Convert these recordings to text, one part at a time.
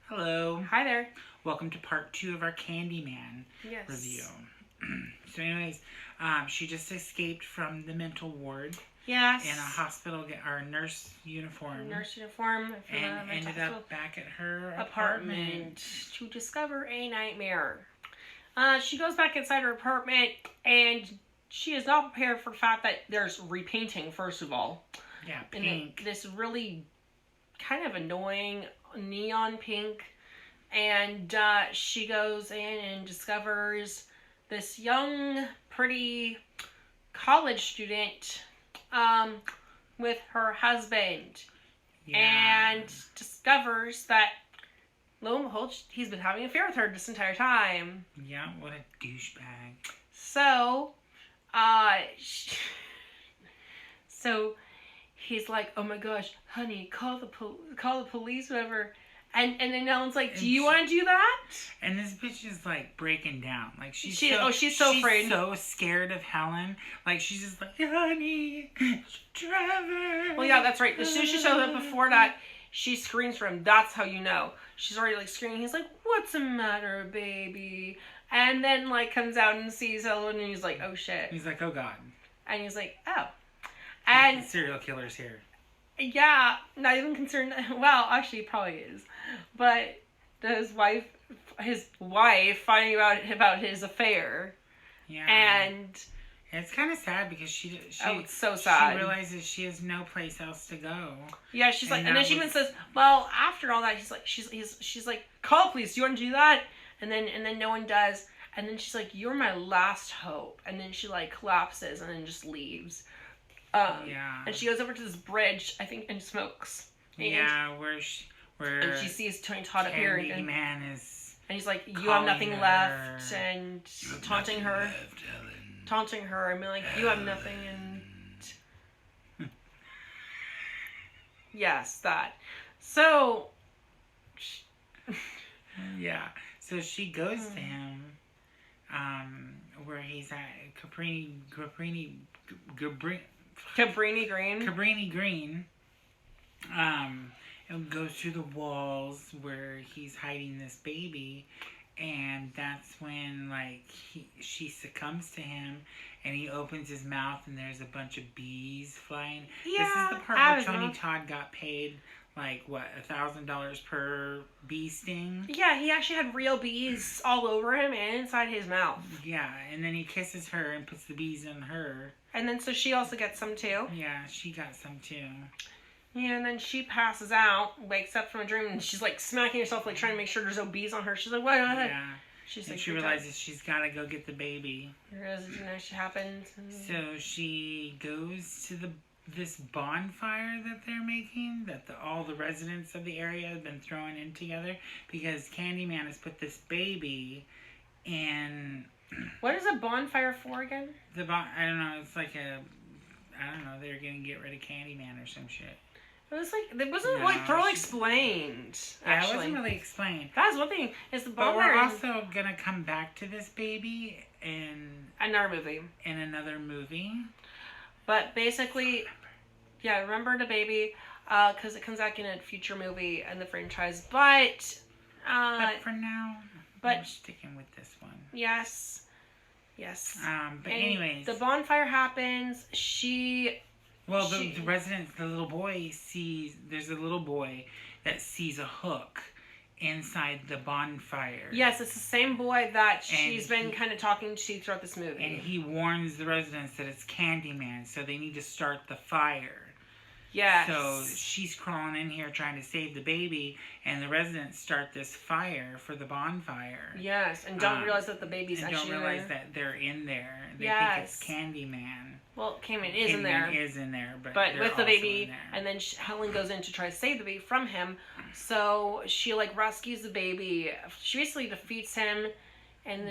Hello. Hi there. Welcome to part 2 of our Candyman review. So anyways, she just escaped from the mental ward. Yes. In a hospital, or nurse uniform. Nurse uniform. And ended up back at her apartment to discover a nightmare. She goes back inside her apartment and she is not prepared for the fact that there's repainting, first of all. Yeah, pink. And this really kind of annoying neon pink. And she goes in and discovers this young, pretty college student with her husband. Yeah. And discovers that, lo and behold, he's been having an affair with her this entire time. Yeah, what a douchebag. So, so he's like, "Oh my gosh, honey, call the police, whatever." And then Ellen's like, "Do you want to do that?" And this bitch is like breaking down. Like she's so afraid. She's so scared of Helen. Like she's just like, honey, Trevor. Well, yeah, that's right. As soon as she shows up before that, she screams for him. That's how you know. She's already like screaming. He's like, "What's the matter, baby?" And then like comes out and sees Helen, and he's like, "Oh shit." He's like, "Oh god." And he's like, "Oh." And the serial killer's here. Yeah, not even concerned. Well, actually, he probably is. But his wife finding out about his affair. Yeah. And it's kind of sad because she it's so sad. She realizes she has no place else to go. Yeah, she's like, and then she even says, "Well, after all that, she's like, call police. Do you want to do that?" And then no one does. And then she's like, "You're my last hope." And then she like collapses and then just leaves. And she goes over to this bridge, I think, and smokes. And where and she sees Tony Todd appearing. Candyman is. And he's like, "You have nothing left," and taunting her. Taunting her, and being like, "You have nothing," and yes, that. So. Yeah. So she goes to him, where he's at Cabrini Green. And goes through the walls where he's hiding this baby, and that's when she succumbs to him, and he opens his mouth and there's a bunch of bees flying. Yeah, this is the part where Tony Todd got paid $1,000 per bee sting. Yeah, he actually had real bees all over him and inside his mouth. Yeah, and then he kisses her and puts the bees in her. And then so she also gets some too. Yeah, she got some too. Yeah, and then she passes out, wakes up from a dream, and she's like smacking herself, like trying to make sure there's no bees on her. She's like, "What?" Yeah. She realizes she's got to go get the baby. She happens. So she goes to this bonfire that they're making, that all the residents of the area have been throwing in together, because Candyman has put this baby in. What is a bonfire for again? I don't know. It's like I don't know. They're gonna get rid of Candyman or some shit. It wasn't thoroughly explained. Actually, it wasn't really explained. That's one thing. Is the bonfire? But we're also gonna come back to this baby in another movie. In another movie. But basically, remember the baby, because it comes back in a future movie in the franchise. But for now, we're sticking with this one. Yes. But anyways, the bonfire happens. The resident, the little boy there's a little boy that sees a hook inside the bonfire. Yes, it's the same boy that she's been kind of talking to throughout this movie. And he warns the residents that it's Candyman, so they need to start the fire. Yes. So she's crawling in here trying to save the baby, and the residents start this fire for the bonfire. Yes, and don't realize that the baby's actually and don't realize that they're in there. They think it's Candyman. Well, Candyman is in there. Candyman is in there, but with the baby, and then Helen goes in to try to save the baby from him. So she rescues the baby. She basically defeats him, and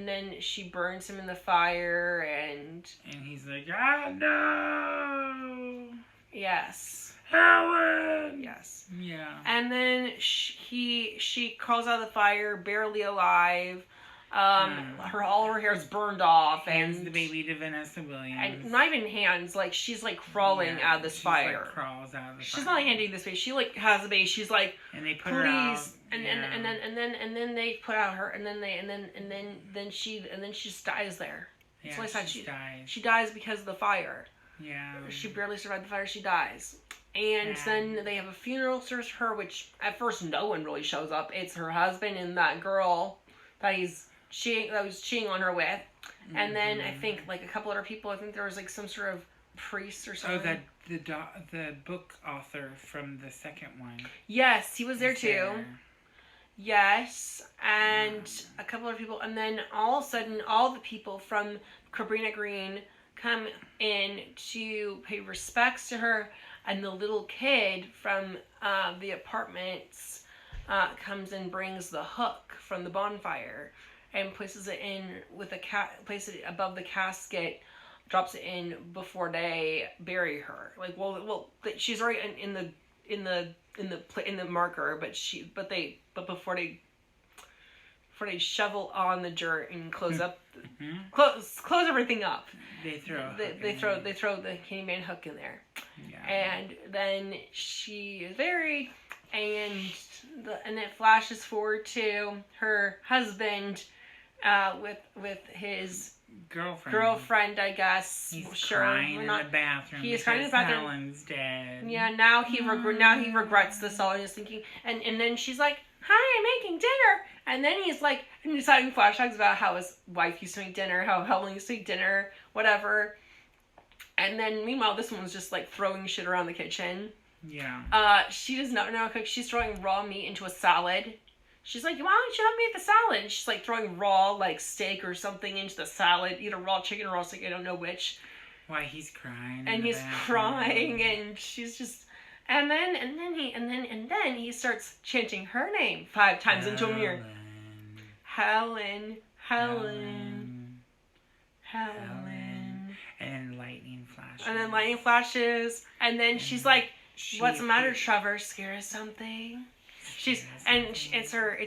then she burns him in the fire, and he's like, no. Yes. Helen. Yes. Yeah. And then she crawls out of the fire, barely alive. All her hair's burned off, hands and the baby to Vanessa Williams. And not even hands, like she's like crawling out of this fire. Like crawls out of the fire. She's not like handing this baby. She like has the baby. She's like, and they put her out. And then they put out her, and then she just dies there. Yeah, so I she dies. She dies because of the fire. Yeah. She barely survived the fire. She dies. And then they have a funeral service for her, which at first no one really shows up. It's her husband and that girl that was cheating on her with. Mm-hmm. And then I think like a couple other people. I think there was like some sort of priest or something. Oh, the book author from the second one. Yes, he was there too. Yes, and a couple other people. And then all of a sudden, all the people from Cabrini Green come in to pay respects to her. And the little kid from the apartments comes and brings the hook from the bonfire and places it in with places it above the casket, drops it in before they bury her. Like, well, she's already in the marker, but before they shovel on the dirt and close up, close everything up. They throw the Candyman hook in there. Yeah. And then she is buried, and it flashes forward to her husband with his girlfriend, I guess. He's crying in the bathroom. He's crying in the bathroom. Helen's dead. Yeah, now he regrets this all. He's thinking, and then she's like, "Hi, I'm making dinner." And then he's like, and he's having flashbacks about how his wife used to make dinner, how Helen used to make dinner, whatever. And then, meanwhile, this one's just, like, throwing shit around the kitchen. Yeah. She does not know how to cook. She's throwing raw meat into a salad. She's like, why don't you help me with the salad? And she's, like, throwing raw, like, steak or something into the salad. Either raw chicken or raw steak. I don't know which. Why, he's crying. And he's crying, and she's just... And then he starts chanting her name 5 times into a mirror. Helen. And lightning flashes. And then she's like, "What's the matter, Trevor? Scared of something?" It's her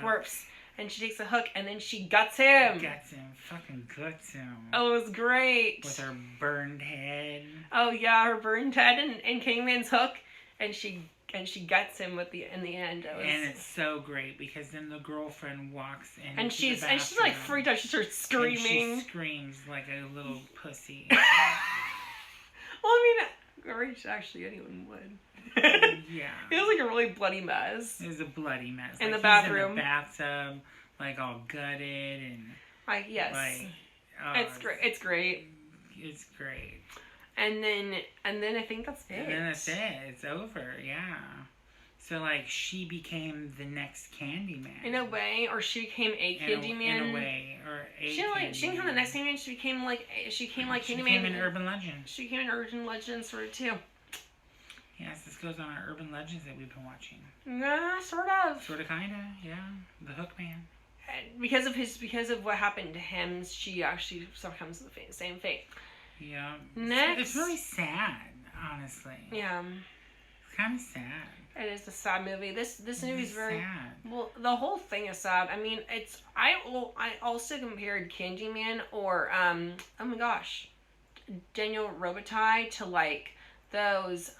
corpse. And she takes a hook, and then she guts him. Fucking guts him. Oh, it was great. With her burned head. Oh yeah, her burned head and Candyman's hook, and she guts him in the end. And it's so great because then the girlfriend walks in. And she's like freaked out. She starts screaming. And she screams like a little pussy. Well, I mean, actually anyone would. Yeah. It was like a really bloody mess. It was a bloody mess. In the bathroom. In the bathtub, like all gutted and. Yes. Like. Oh, it's great. It's great. It's great. And then I think that's it. And then that's it. It's over. Yeah. So like she became the next Candyman. In a way, or she became a Candyman. In a way, or a. She became the next Candyman. She became like Candyman. She became an urban legend. She became an urban legend sort of too. Yes, this goes on our urban legends that we've been watching. Yeah, sort of. Sort of, kinda, yeah. The Hook Man. Because of what happened to him, she actually succumbs to the same fate. Yeah. Next. It's really sad, honestly. Yeah. It's kind of sad. It is a sad movie. This movie's very sad. Well, the whole thing is sad. I mean, I also compared Candyman or oh my gosh, Daniel Robitaille to like those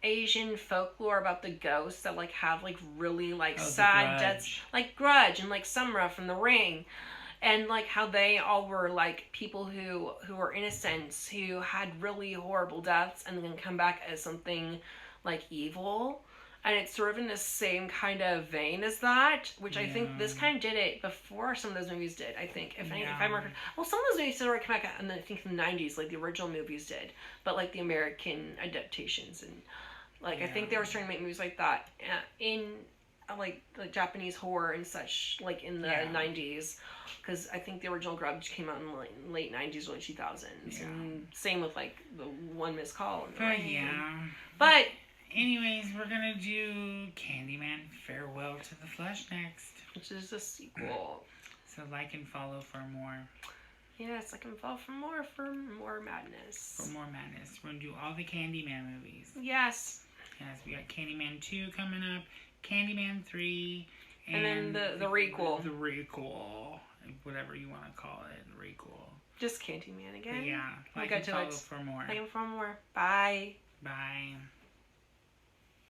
Asian folklore about the ghosts that like have like really like sad deaths, like Grudge and like Sumra from The Ring. And like how they all were like people who were innocent, who had really horrible deaths and then come back as something like evil. And it's sort of in the same kind of vein as that, which I think this kind of did it before some of those movies did, I think. If I remember. Well, some of those movies did already come back in I think the 90s, like the original movies did. But like the American adaptations and like I think they were starting to make movies like that in like Japanese horror and such, like in the 90s. Because I think the original Grudge came out in like late 90s, early 2000s. Yeah. And same with like the One Missed Call. But anyways, we're going to do Candyman Farewell to the Flesh next. Which is a sequel. So like and follow for more. Yes, like and follow for more madness. For more madness. We're going to do all the Candyman movies. Yes. Yes, we got Candyman 2 coming up, Candyman 3, And then the requel. The requel. Whatever you want to call it. Requel. Just Candyman again. But yeah. Like I follow for more. Like for more. Bye. Bye.